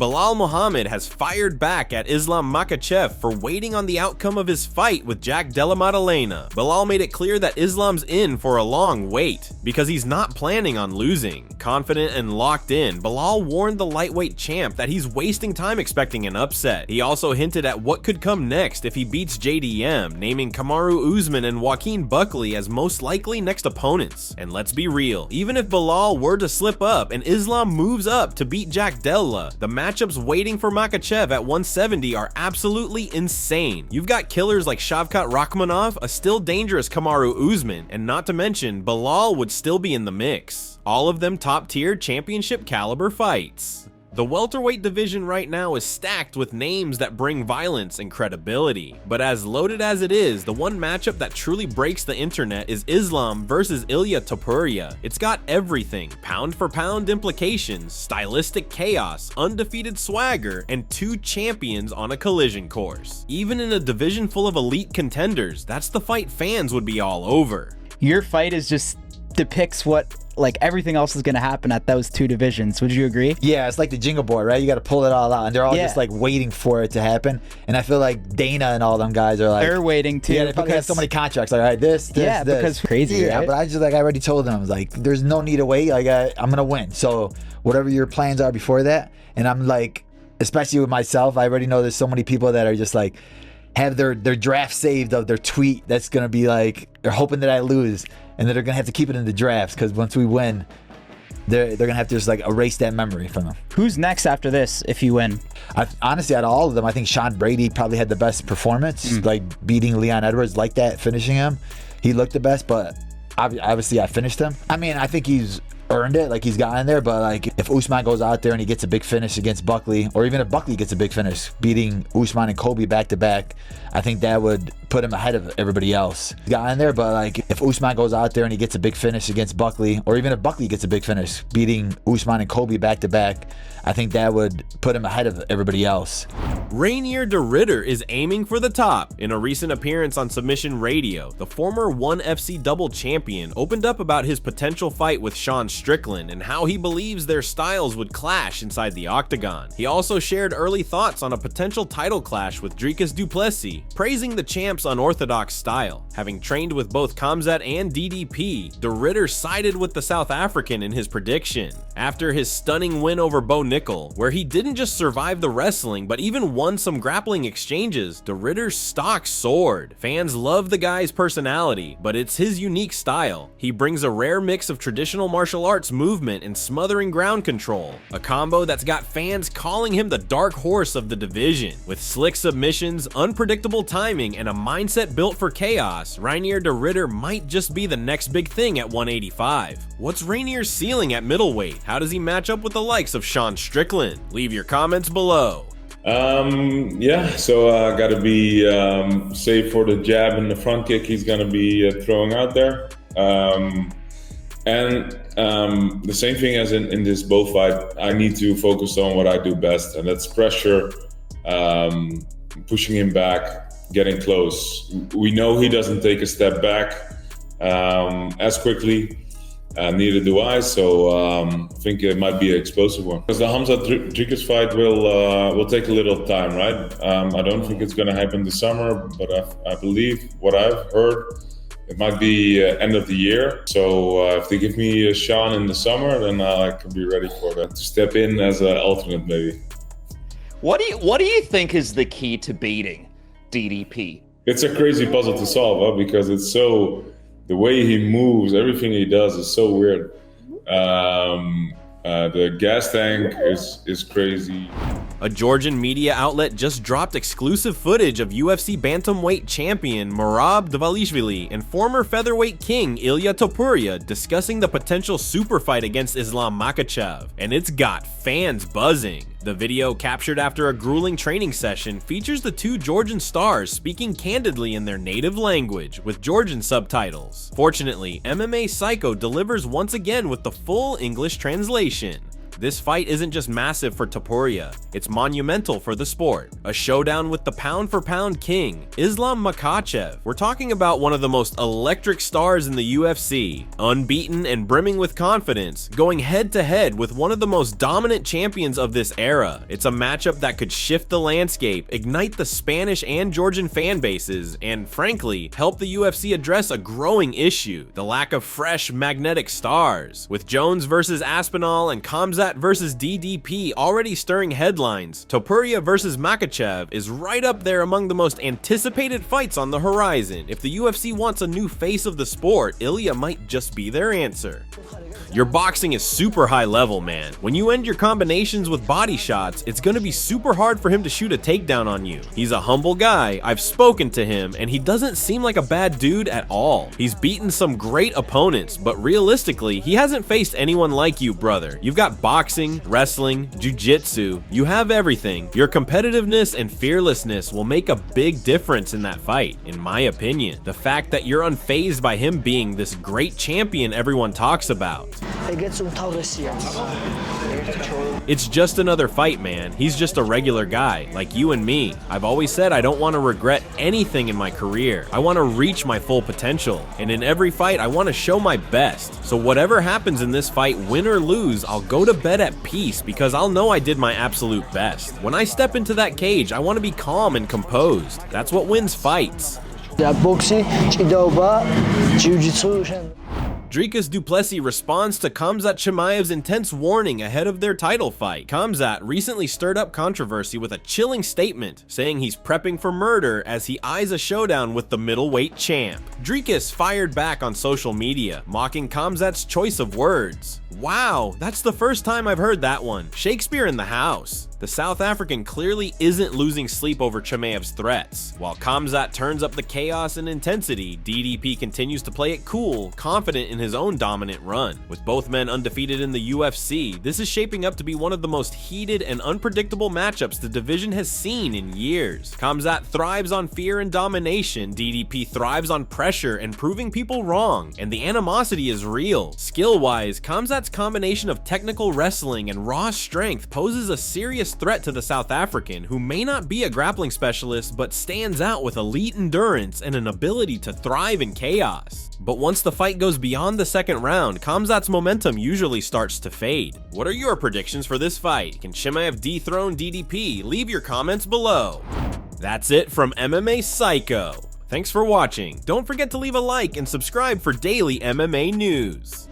Belal Muhammad has fired back at Islam Makhachev for waiting on the outcome of his fight with Jack Della Maddalena. Belal made it clear that Islam's in for a long wait, because he's not planning on losing. Confident and locked in, Belal warned the lightweight champ that he's wasting time expecting an upset. He also hinted at what could come next if he beats JDM, naming Kamaru Usman and Joaquin Buckley as most likely next opponents. And let's be real, even if Belal were to slip up and Islam moves up to beat Jack Della, the matchups waiting for Makhachev at 170 are absolutely insane. You've got killers like Shavkat Rakhmonov, a still dangerous Kamaru Usman, and not to mention, Belal would still be in the mix. All of them top-tier championship caliber fights. The welterweight division right now is stacked with names that bring violence and credibility, but as loaded as it is, the one matchup that truly breaks the internet is Islam versus Ilia Topuria. It's got everything: pound for pound implications, stylistic chaos, undefeated swagger, and two champions on a collision course. Even in a division full of elite contenders, that's the fight fans would be all over. Your fight is just depicts what everything else is going to happen at those two divisions. Would you agree? Yeah, it's like the jingle board, right? You got to pull it all out, and they're all just like waiting for it to happen. And I feel like Dana and all them guys are like, they're waiting too. Yeah, they probably have so many contracts. Like, all right, this, because crazy. Yeah, right? but I already told them, I was like, there's no need to wait. Like, I'm gonna win. So whatever your plans are before that, and I'm like, especially with myself, I already know there's so many people that are just like, have their draft saved of their tweet that's gonna be like, they're hoping that I lose, and then they're gonna have to keep it in the drafts, because once we win, they're gonna have to just like erase that memory from them. Who's next after this if you win? Honestly, out of all of them, I think Sean Brady probably had the best performance, like beating Leon Edwards like that, finishing him. He looked the best, but obviously I finished him. I mean, I think he's earned it, like he's gotten there, but like if Usman goes out there and he gets a big finish against Buckley, or even if Buckley gets a big finish, beating Usman and Kobe back to back, I think that would put him ahead of everybody else. He's gotten there, but like if Usman goes out there and he gets a big finish against Buckley, or even if Buckley gets a big finish, beating Usman and Kobe back to back, I think that would put him ahead of everybody else. Reinier de Ridder is aiming for the top. In a recent appearance on Submission Radio, the former ONE FC double champion opened up about his potential fight with Sean Strickland and how he believes their styles would clash inside the octagon. He also shared early thoughts on a potential title clash with Dricus Du Plessis, praising the champ's unorthodox style. Having trained with both Khamzat and DDP, de Ridder sided with the South African in his prediction. After his stunning win over Bo Nickel, where he didn't just survive the wrestling but even won some grappling exchanges, de Ridder's stock soared. Fans love the guy's personality, but it's his unique style. He brings a rare mix of traditional martial arts movement and smothering ground control, a combo that's got fans calling him the dark horse of the division. With slick submissions, unpredictable timing, and a mindset built for chaos, Reinier de Ridder might just be the next big thing at 185. What's Rainier's ceiling at middleweight? How does he match up with the likes of Sean Strickland? Leave your comments below. So got to be safe for the jab and the front kick he's going to be throwing out there. The same thing as in this Bo fight, I need to focus on what I do best, and that's pressure, pushing him back, getting close. We know he doesn't take a step back as quickly. Neither do I, so I think it might be an explosive one. Because the Khamzat Dricus fight will take a little time, right? I don't think it's going to happen this summer, but I believe what I've heard, it might be end of the year. So if they give me a Sean in the summer, then I can be ready for that, to step in as an alternate maybe. What do you think is the key to beating DDP? It's a crazy puzzle to solve, because it's so... The way he moves, everything he does is so weird. The gas tank is crazy. A Georgian media outlet just dropped exclusive footage of UFC bantamweight champion Merab Dvalishvili and former featherweight king Ilia Topuria discussing the potential super fight against Islam Makhachev, and it's got fans buzzing. The video, captured after a grueling training session, features the two Georgian stars speaking candidly in their native language with Georgian subtitles. Fortunately, MMA Psycho delivers once again with the full English translation. This fight isn't just massive for Topuria, it's monumental for the sport. A showdown with the pound-for-pound king, Islam Makhachev. We're talking about one of the most electric stars in the UFC, unbeaten and brimming with confidence, going head-to-head with one of the most dominant champions of this era. It's a matchup that could shift the landscape, ignite the Spanish and Georgian fan bases, and frankly, help the UFC address a growing issue, the lack of fresh, magnetic stars. With Jones versus Aspinall and Khamzat versus DDP already stirring headlines, Topuria versus Makhachev is right up there among the most anticipated fights on the horizon. If the UFC wants a new face of the sport, Ilia might just be their answer. Your boxing is super high level, man. When you end your combinations with body shots, it's gonna be super hard for him to shoot a takedown on you. He's a humble guy, I've spoken to him, and he doesn't seem like a bad dude at all. He's beaten some great opponents, but realistically, he hasn't faced anyone like you, brother. You've got boxing, wrestling, jiu-jitsu, you have everything. Your competitiveness and fearlessness will make a big difference in that fight, in my opinion. The fact that you're unfazed by him being this great champion everyone talks about. It's just another fight, man. He's just a regular guy, like you and me. I've always said I don't want to regret anything in my career. I want to reach my full potential, and in every fight, I want to show my best. So whatever happens in this fight, win or lose, I'll go to bed at peace because I'll know I did my absolute best. When I step into that cage, I want to be calm and composed. That's what wins fights. Dricus Du Plessis responds to Khamzat Chimaev's intense warning ahead of their title fight. Khamzat recently stirred up controversy with a chilling statement, saying he's prepping for murder as he eyes a showdown with the middleweight champ. Dricus fired back on social media, mocking Khamzat's choice of words. Wow, that's the first time I've heard that one. Shakespeare in the house. The South African clearly isn't losing sleep over Chimaev's threats. While Khamzat turns up the chaos and intensity, DDP continues to play it cool, confident in his own dominant run. With both men undefeated in the UFC, this is shaping up to be one of the most heated and unpredictable matchups the division has seen in years. Khamzat thrives on fear and domination, DDP thrives on pressure and proving people wrong, and the animosity is real. Skill-wise, Khamzat's combination of technical wrestling and raw strength poses a serious threat to the South African, who may not be a grappling specialist but stands out with elite endurance and an ability to thrive in chaos. But once the fight goes beyond the second round, Khamzat's momentum usually starts to fade. What are your predictions for this fight? Can Chimaev dethrone DDP? Leave your comments below. That's it from MMA Psycho. Thanks for watching. Don't forget to leave a like and subscribe for daily MMA news.